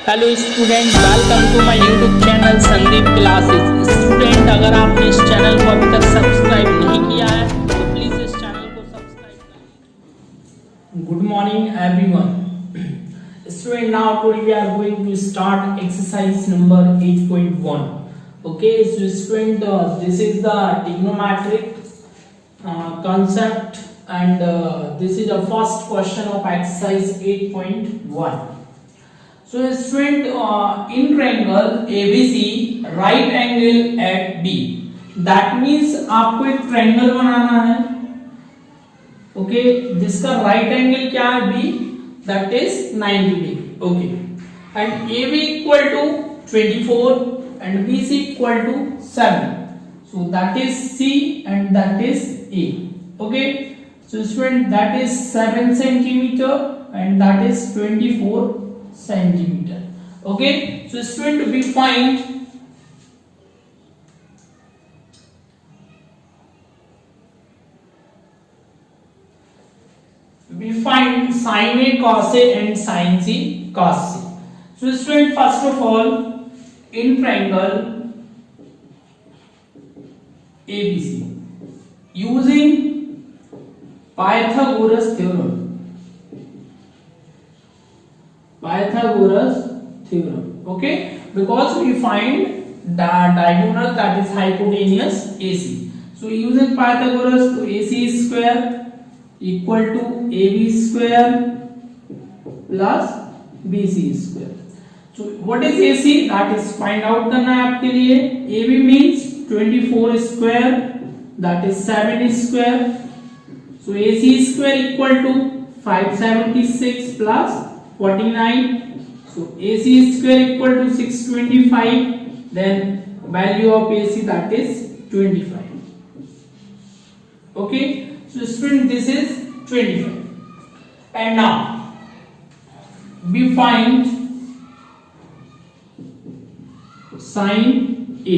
Hello student, welcome to my YouTube channel Sandeep classes. Student, अगर आपने इस चैनल को अभी तक सब्सक्राइब नहीं किया है तो प्लीज इस चैनल को सब्सक्राइब करें। Good morning everyone. Student, now today we are going to start exercise number 8.1. Okay, so student, this is the trigonometric concept and this is the first question of exercise 8.1. So student, in triangle ABC, right angle at B. That means आपको एक triangle बनाना है, okay, जिसका right angle क्या है B, that is 90 degree, okay, and AB equal to 24 and BC equal to 7. So that is C and that is A, okay. So student, that is 7 centimeter and that is 24 centimeter, okay. So student, we find sin A cos A and sin C cos C. So student, first of all, in triangle ABC, using Pythagoras theorem, okay, because we find the diagonal that is hypotenuse AC. So using Pythagoras, so AC square equal to AB square plus BC square. So what is AC? That is find out करना है आपके लिए. AB means 24 square, that is 7 square. So AC square equal to 576 plus 49. So AC square equal to 625. Then value of AC, that is 25. Okay. So student, this is 25. And now we find sin A.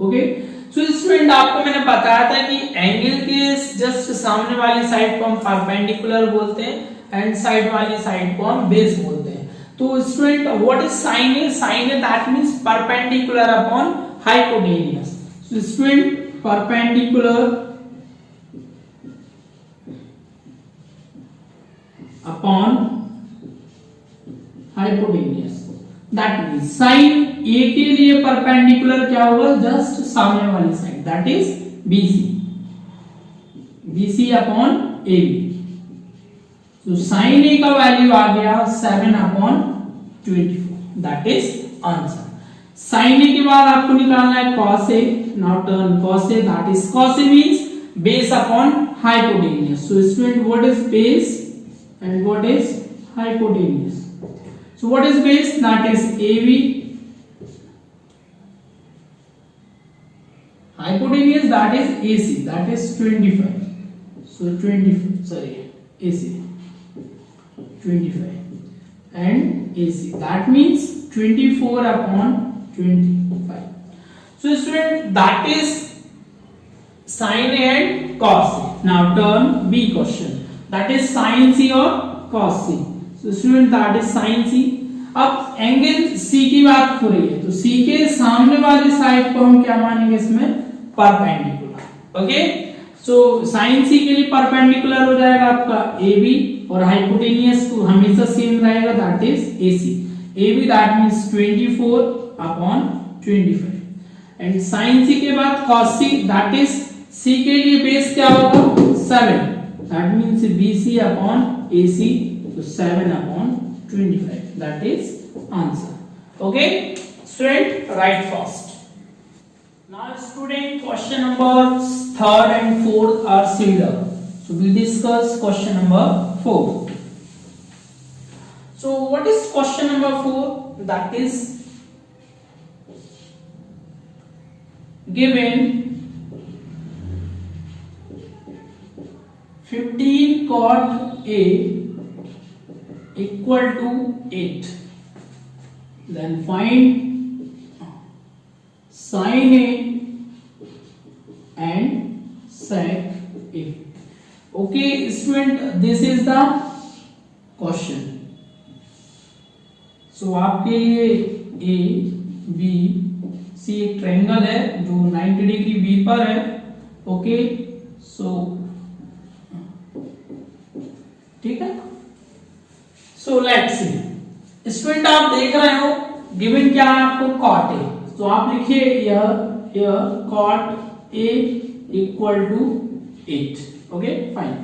Okay. So student, आपको मैंने बताया था कि angle के just सामने वाली side को हम परपेंडिकुलर बोलते हैं एंड साइड वाली साइड को हम बेस बोलते हैं. तो student, what is sin A? Sin A, that means perpendicular upon hypotenuse. So student, perpendicular upon hypotenuse, that means sin A के लिए परपेंडिकुलर क्या होगा? जस्ट सामने वाली side, that is BC upon AB. So sin A का value आ गया 7 upon 24, that is answer. sin A के बाद आपको निकालना है cos A. Now turn cos A, that is cos A means base upon hypotenuse. So student, what is base and what is hypotenuse? So what is base? That is AB. Hypotenuse, that is AC, that is 25. So 25, sorry, AC 25 and AC, that means 24 upon 25. So student, that is sin A and cos A. Now turn B question, that is sin C or cos C. So student, that is sin C. अब angle C की बात हो रही है, तो C के सामने वाली साइड को हम क्या मानेंगे? इसमें परपेंडिकुलर, ओके. सो sin C के लिए परपेंडिकुलर हो जाएगा आपका AB और हाइपोटेनियस तो हमेशा सेम रहेगा, that is AC. AB, that means 24 upon 25 and sin C के बाद cos C, that is C के लिए बेस क्या होगा? 7, that means BC upon AC, so 7 upon 25, that is answer. Okay, student, write first. Now student, question number 3rd and 4th are similar, so we discuss question number 4. So what is question number 4? That is given 15 cot A equal to 8, then find sin A and sec A. Okay student, this is the question. सो आपके लिए A B C एक triangle है जो 90 degree B पर है। Okay, सो ठीक है। So let's see student, आप देख रहे हो गिवन क्या है आपको, कॉट ए। तो आप लिखिए यह cot A equal to 8। Okay fine.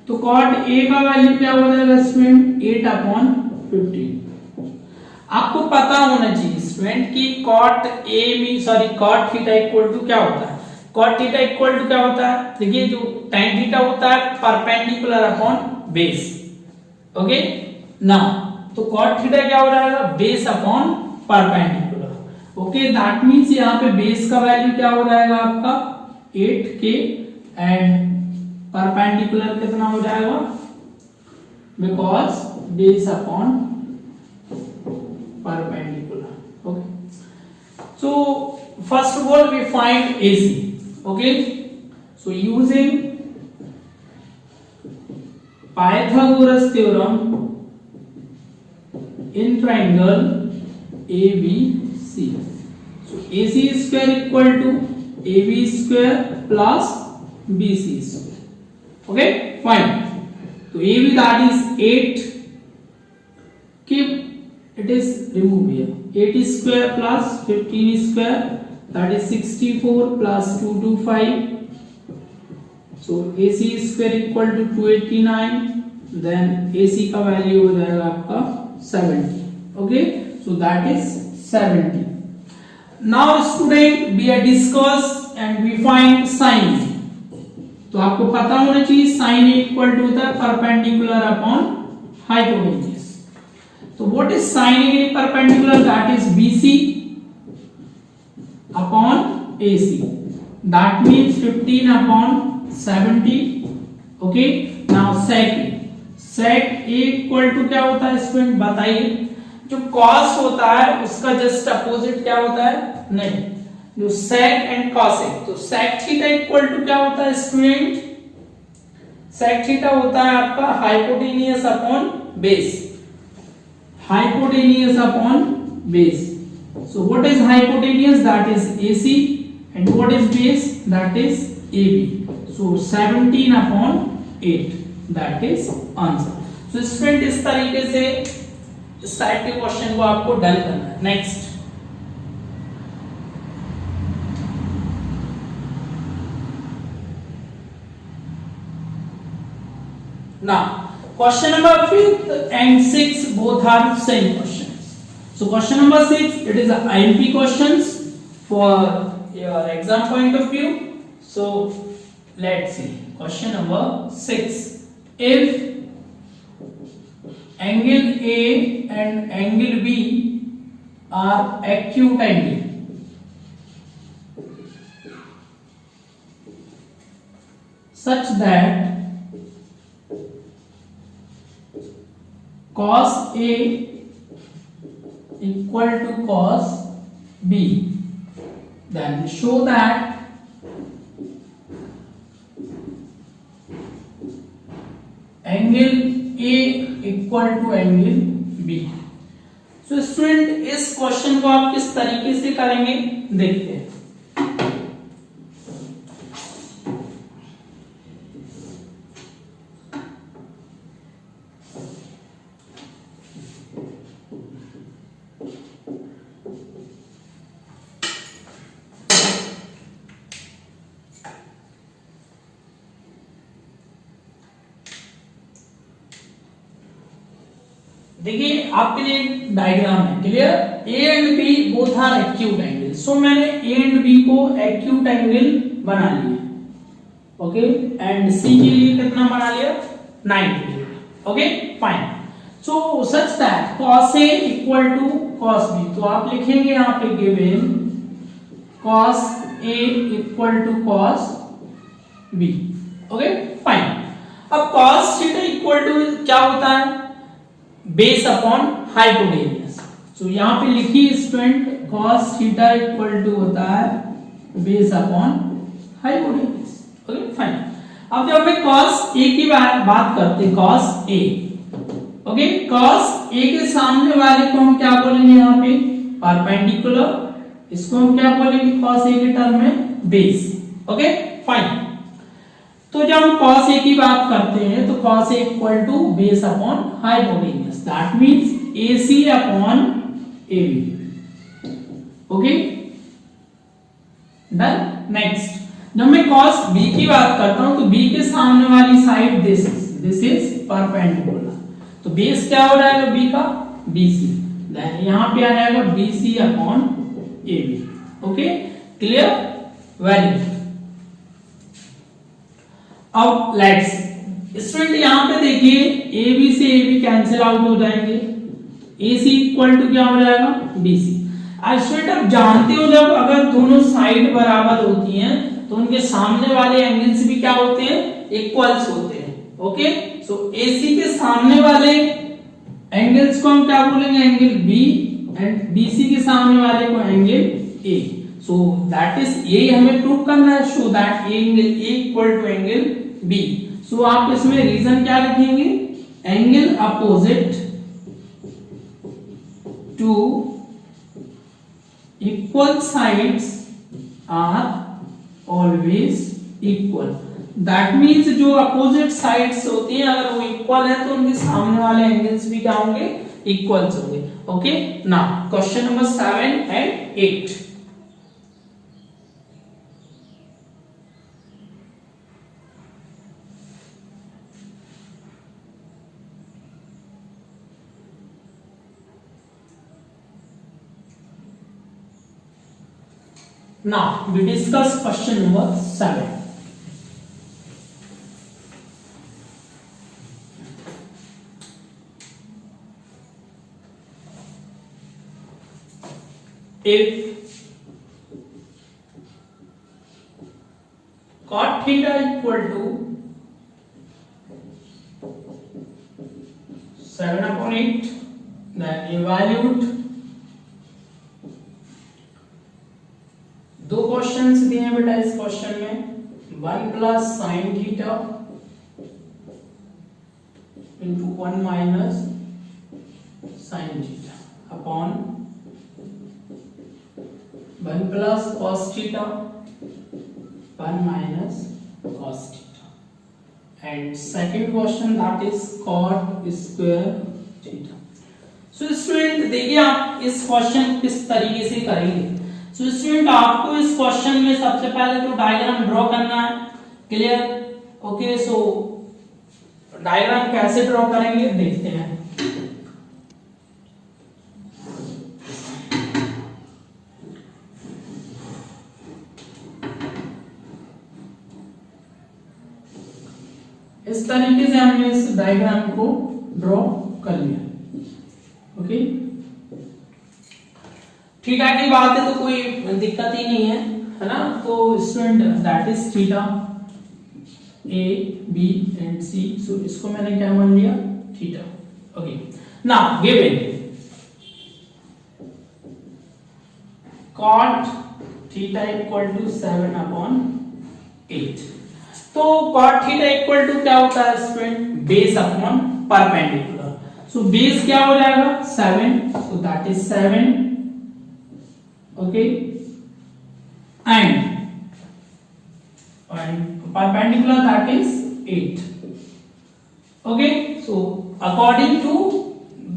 तो कॉट ए का वैल्यू क्या हो जाएगा स्टूडेंट, 8/15। आपको पता होना चाहिए स्टूडेंट कि कॉट ए में कॉट थीटा इक्वल टू क्या होता है। कॉट थीटा इक्वल टू क्या होता है, देखिए जो tan थीटा होता है perpendicular upon base. Okay now, तो कॉट थीटा क्या हो जाएगा, base upon perpendicular. Okay, that means यहाँ पे बेस का वैल्यू क्या हो जाएगा आपका 8k एंड परपेंडिकुलर कितना हो जाएगा, because base upon perpendicular. Okay, so first of all we find AC. Okay, so using Pythagoras theorem in triangle ABC, so AC square equal to AB square plus BC square. Okay fine. So AB that is 8, keep it is remove here, 8 square plus 15 square, that is 64 plus 225. So AC square equal to 289. Then AC का value हो जाएगा आपका 70. Okay, so that is 70. Now student we are discuss and we find sin. तो आपको पता होना चाहिए sin equal to होता है परपेंडिकुलर अपॉन हाइपोटेन्यूज। तो what is sin A perpendicular, that is BC upon AC, that means 15/70. Okay, now sec A equal to क्या होता है स्टूडेंट, बताइए। जो cos होता है उसका जस्ट अपोजिट क्या होता है, नहीं, जो sec एंड cosec, तो sec थीटा इक्वल टू क्या होता है स्टूडेंट, sec थीटा होता है आपका hypotenuse upon base, hypotenuse upon base. So what is hypotenuse, that is AC, and what is base, that is AB. So 17/8, that is answer. So student इस तरीके से इस टाइप के क्वेश्चन को आपको डन करना है। Next, now question number 5th and 6th both are same questions. So question number 6, it is a IMP questions for your exam point of view. So let's see question number 6. If angle A and angle B are acute angle, such that cos A equal to cos B, then show that angle A equal to angle B. So student इस question को आप किस तरीके से करेंगे देखते हैं। देखिए आपके लिए डायग्राम है, clear. A and B both are acute angle, so मैंने ए एंड बी को एक्यूट एंगल बना लिया। ओके, एंड सी के लिए कितना बना लिया, 90 degree. Okay fine. So such that cos A equal to cos B, तो आप लिखेंगे यहाँ पे given cos A equal to cos B। Okay fine. अब cos थीटा इक्वल टू क्या होता है, बेस अपॉन हाइपोटेन्यूज। सो यहां पे लिखिए student cos theta equal to होता है base upon hypotenuse. Okay fine. अब जब हम cos A की बात करते हैं, cos A, ओके, cos ए के सामने वाले को हम क्या बोलेंगे यहाँ पे परपेंडिकुलर, इसको हम क्या बोलेंगे cos ए के टर्म में बेस। Okay fine. तो जब हम cos ए की बात करते हैं तो cos A equal to base upon hypotenuse, that means AC upon AB। Okay done. Next जब मैं cos B की बात करता हूं तो B के सामने वाली साइड दिस इज परपेंडिकुलर, तो बेस क्या हो जाएगा B का BC, देन यहां पे आ जाएगा BC upon AB। Okay clear, very good. अब लेट्स स्टूडेंट यहां पे देखिए AB से AB कैंसिल आउट हो जाएंगे, AC इक्वल टू क्या हो जाएगा BC। अब स्टूडेंट आप जानते हो जब अगर दोनों साइड बराबर होती हैं तो उनके सामने वाले एंगल्स भी क्या होते हैं इक्वल्स होते हैं। ओके सो AC के सामने वाले एंगल्स को हम क्या बोलेंगे एंगल B एंड BC के सामने वाले को angle A। So that is ये हमें प्रूव करना है, show that angle A equal to angle B। So आप इसमें रीजन क्या लिखेंगे, angle opposite to equal sides are always equal, that means जो अपोजिट साइड्स होती हैं अगर वो इक्वल है तो उनके सामने वाले एंगल्स भी क्या होंगे इक्वल्स होंगे। Okay now question number 7 and 8। Now we discuss question number 7. If cot theta equal to 7/8, then evaluate दो क्वेश्चंस दिए हैं बेटा इस क्वेश्चन में, 1 plus sine theta into 1 minus sine theta upon 1 plus cos theta 1 minus cos theta, and second question that is cot square theta. So student देखिए आप इस question किस तरीके से करेंगे। सो स्टूडेंट आपको इस क्वेश्चन में सबसे पहले तो डायग्राम ड्रॉ करना है, क्लियर। ओके सो डायग्राम कैसे ड्रॉ करेंगे देखते हैं। इस तरीके से हमने इस डायग्राम को ड्रॉ कर लिया। ओके थीटा की बात है तो कोई दिक्कत ही नहीं है ना। तो student that is theta A B and C, सो इसको मैंने क्या मान लिया theta. Okay now given cot theta equal to 7/8, तो cot थीटा इक्वल टू क्या होता है student base upon perpendicular. So base क्या हो जाएगा 7, so that is 7। Okay and perpendicular that is 8. Okay so according to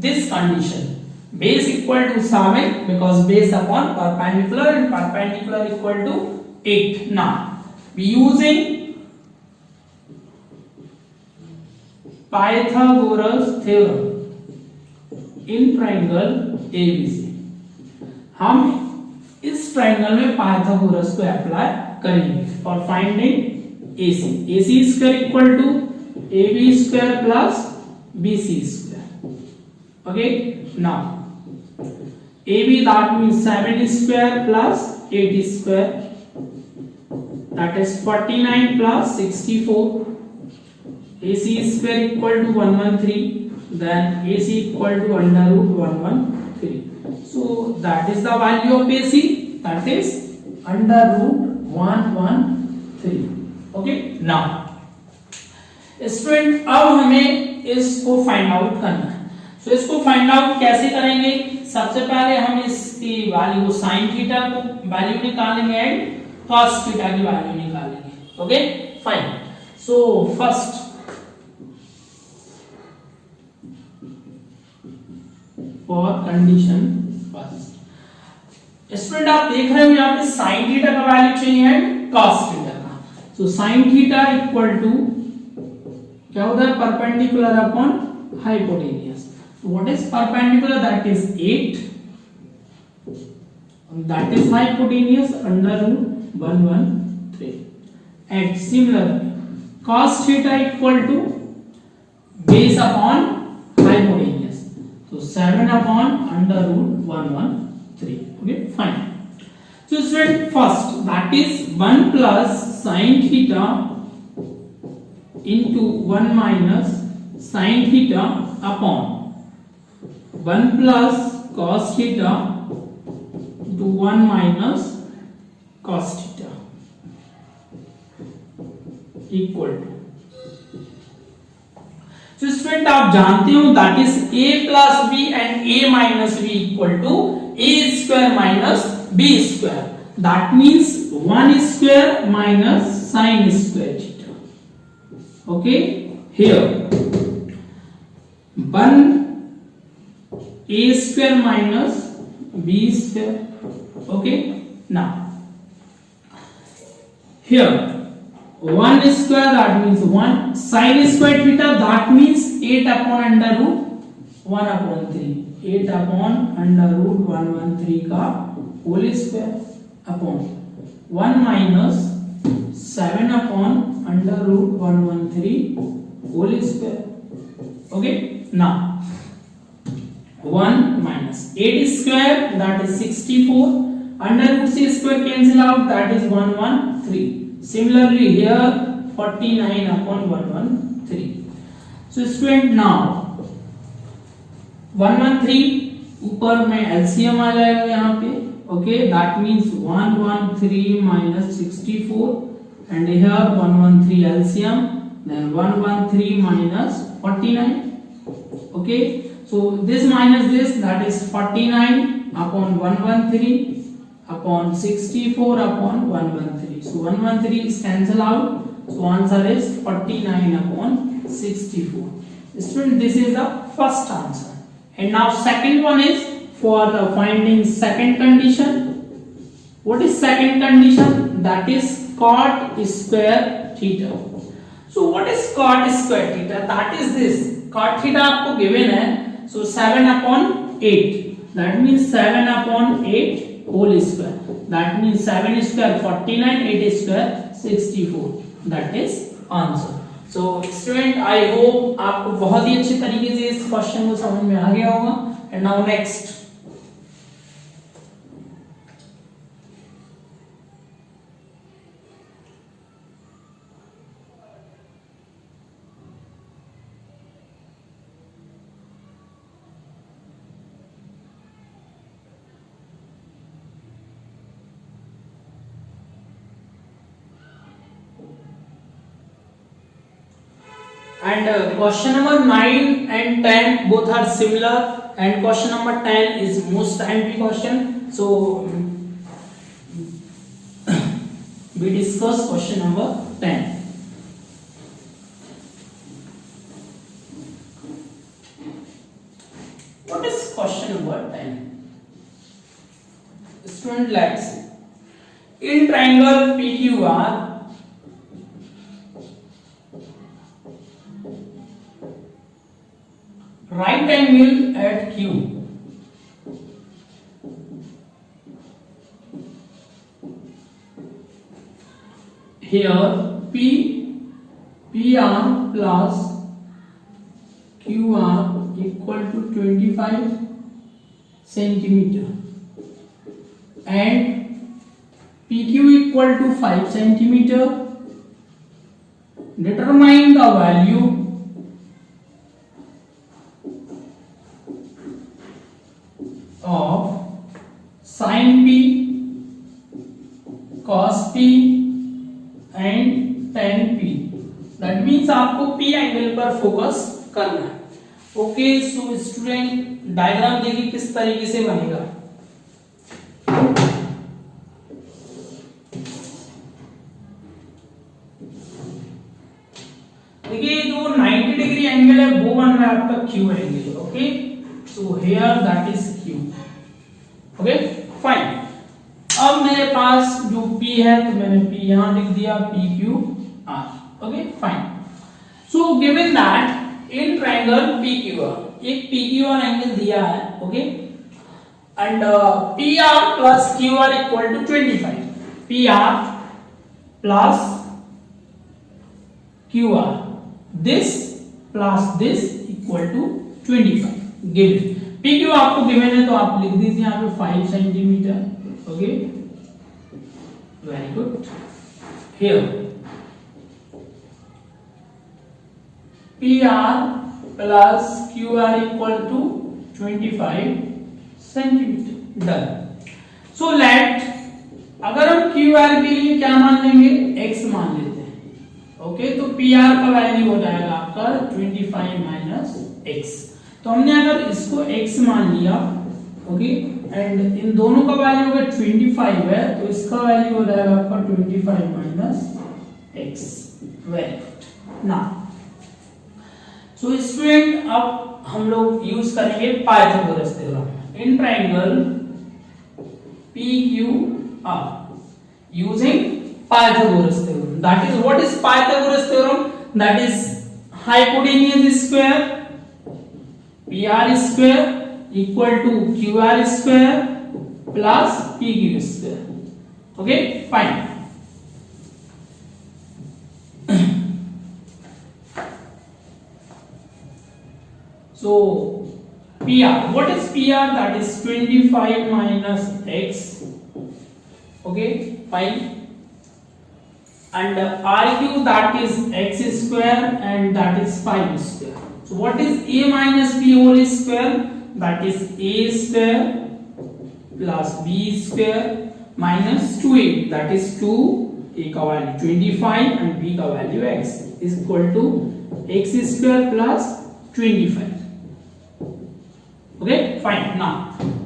this condition base equal to 7 because base upon perpendicular and perpendicular equal to 8. Now we using Pythagoras theorem in triangle ABC, हम इस triangle में Pythagoras को apply करेंगे for finding AC। AC square equal to AB square plus BC square. Okay now AB that means 7 square plus 8 square that is 49 plus 64। AC square equal to 113, then AC equal to √113। So that is the value of AC, that is √113। Okay now student अब हमें इसको find out करना है। सो इसको find out कैसे करेंगे? सबसे पहले हम इसकी वैल्यू साइन थीटा को वैल्यू निकालेंगे एंड कॉस थीटा की वैल्यू निकालेंगे। Okay fine. So first for condition first, student आप देख रहे हो यहाँ पे साइन थीटा का वैल्यू चाहिए एंड कॉस थीटा का। So sine theta equal to क्या होता है? Perpendicular upon hypotenuse. What is perpendicular? That is 8, that is hypotenuse under root 113, and similarly cos theta equal to base upon hypotenuse, so 7 upon under root 113. Okay fine. So student first, that is 1 plus sin theta into 1 minus sin theta upon 1 plus cos theta to 1 minus cos theta equal to, so student आप जानते हो that is a plus b and a minus b equal to a square minus b square, that means 1 square minus sin square theta. Okay, here 1 a square minus b square. Okay, now here 1 square, that means 1 sin square theta, that means 8 upon under root 1 upon 3, 8 upon under root 113 का whole square upon 1 minus 7 upon under root 113 whole square. Okay, now 1 minus 8 square, that is 64, under root c square cancel out, that is 113. Similarly here 49 upon 113. So student now 113 ऊपर में LCM आ जाएगा यहाँ पे. Okay, that means 113 minus 64, and here 113 LCM, then 113 minus 49. Okay, so this minus this, that is 49 upon 113 upon 64 upon 113. So 113 is cancel out, so answer is 49 upon 64. Student, this is the first answer. And now second one is for the finding second condition. What is second condition? That is cot square theta. So what is cot square theta? That is this. Cot theta आपको given है, so 7 upon 8. That means 7 upon 8 whole square. That means 7 square 49, 8 square 64. That is answer. So student, I hope आपको बहुत ही अच्छे तरीके से इस question को समझ में आ गया होगा. And now next. And question number 9 and 10 both are similar, and question number 10 is most MP question. So we discuss question number 10. What is question number 10? Student, let's see. In triangle PQR, right angle at Q. Here PR plus QR equal to 25 centimeter and PQ equal to 5 centimeter. Determine the value of sin P, cos P and tan P. That means आपको P angle पर focus करना है। Okay, so student diagram देखिए किस तरीके से बनेगा। देखिए जो 90 डिग्री एंगल है वो बन रहा है आपका Q angle. Okay, so here that is Q. Okay fine. अब मेरे पास जो P है तो मैंने P यहां लिख दिया, PQR। Okay fine. So given that in triangle PQR, एक PQR एंगल दिया है। Okay, and PR plus QR equal to 25। PR plus QR, this plus this equal to 25 given। PQ आपको गिवन है तो आप लिख दीजिए यहाँ पे 5 centimetre. Okay, very good. Here PR plus QR equal to 25 centimetre. Done. So let, अगर हम QR के लिए क्या मान लेंगे, x मान लेते हैं। ओके, तो PR का वैल्यू हो जाएगा आपका 25 माइनस x। तो हमने अगर इसको x मान लिया, ओके, एंड इन दोनों का वैल्यू अगर 25 है तो इसका वैल्यू हो जाएगा आपका 25 minus x। Very good. Now so student अब हम लोग यूज करेंगे Pythagoras theorem in triangle PQR using Pythagoras theorem। That is, what is Pythagoras theorem? That is hypotenuse square PR square equal to QR square plus PQ square। Okay, fine। So PR, what is PR? That is 25 minus x। Okay, fine। And RQ, that is x square and that is 5 square। So what is A minus B whole square? That is A square plus B square minus 2A, that is 2, A का value 25 and B का value x is equal to x square plus 25। Okay, fine। Now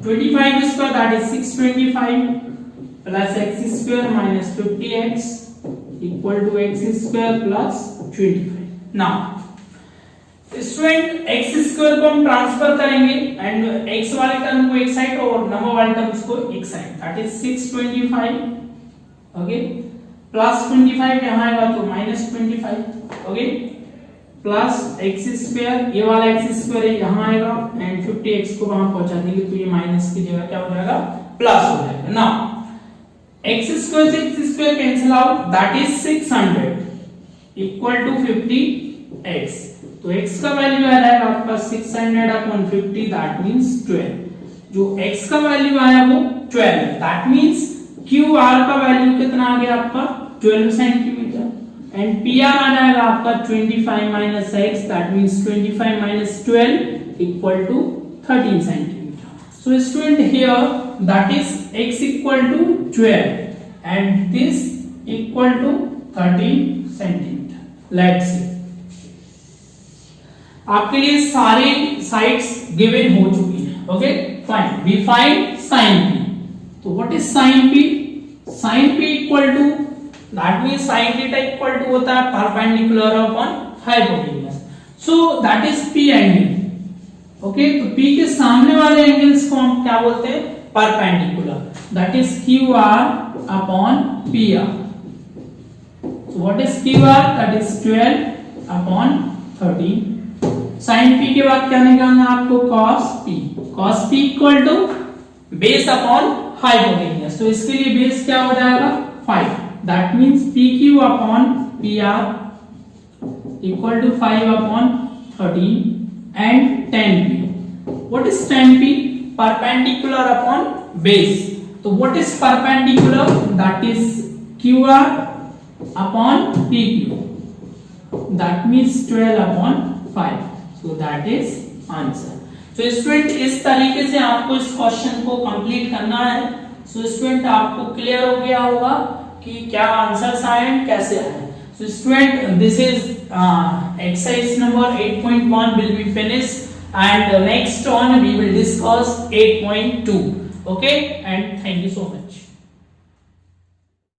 25 square, that is 625 plus x square minus 50x equal to x square plus 25। Now student x square को हम transfer करेंगे and x वाले term को एक side और number वाले terms को एक side, that is 625। Okay, plus 25 यहां आएगा तो minus 25। Okay, plus x square, ये वाला x स्क्वायर है यहां आएगा एंड 50x को वहां पहुंचा देंगे तो ये माइनस की जगह क्या हो जाएगा, प्लस हो जाएगा। नाउ x स्क्वायर से x square cancel out, that is 600 equal to 50x। तो x का वैल्यू आ जाएगा आपका 600 अपॉन 50, दैट मींस 12। जो x का वैल्यू आया वो 12, दैट मींस QR का वैल्यू कितना आ गया आपका 12 सेंटीमीटर एंड PR आ जाएगा आपका 25 minus x, that means 25 minus 12 equal to 13 centimetre. So student here that is x equal to 12 and this equal to 13 centimetre. Let's see, आपके लिए सारे साइड्स गिवन हो चुकी हैं। Okay fine. We find sin p। तो what is sin p? sin p equal to, that means sin theta equal to होता है perpendicular upon hypotenuse. So that is p angle. Okay, तो p के सामने वाले एंगल्स को हम क्या बोलते हैं, perpendicular, that is QR upon PR। So what is QR? That is 12 upon 13। sin p के बाद क्या निकालना है आपको, cos p। cos p equal to base upon hypotenuse, तो इसके लिए बेस क्या हो जाएगा 5, that means pq upon pr equal to 5 upon 13 and 10p। What is 10p? Perpendicular upon base. तो what is perpendicular? That is qr upon pq, that means 12 upon 5। So that is answer। So student इस तरीके से आपको इस question को complete करना है। So student आपको क्लियर हो गया होगा कि क्या आंसर्स आए कैसे आए। So student this is exercise number 8.1 will be finished, and next on we will discuss 8.2. Okay, and thank you so much.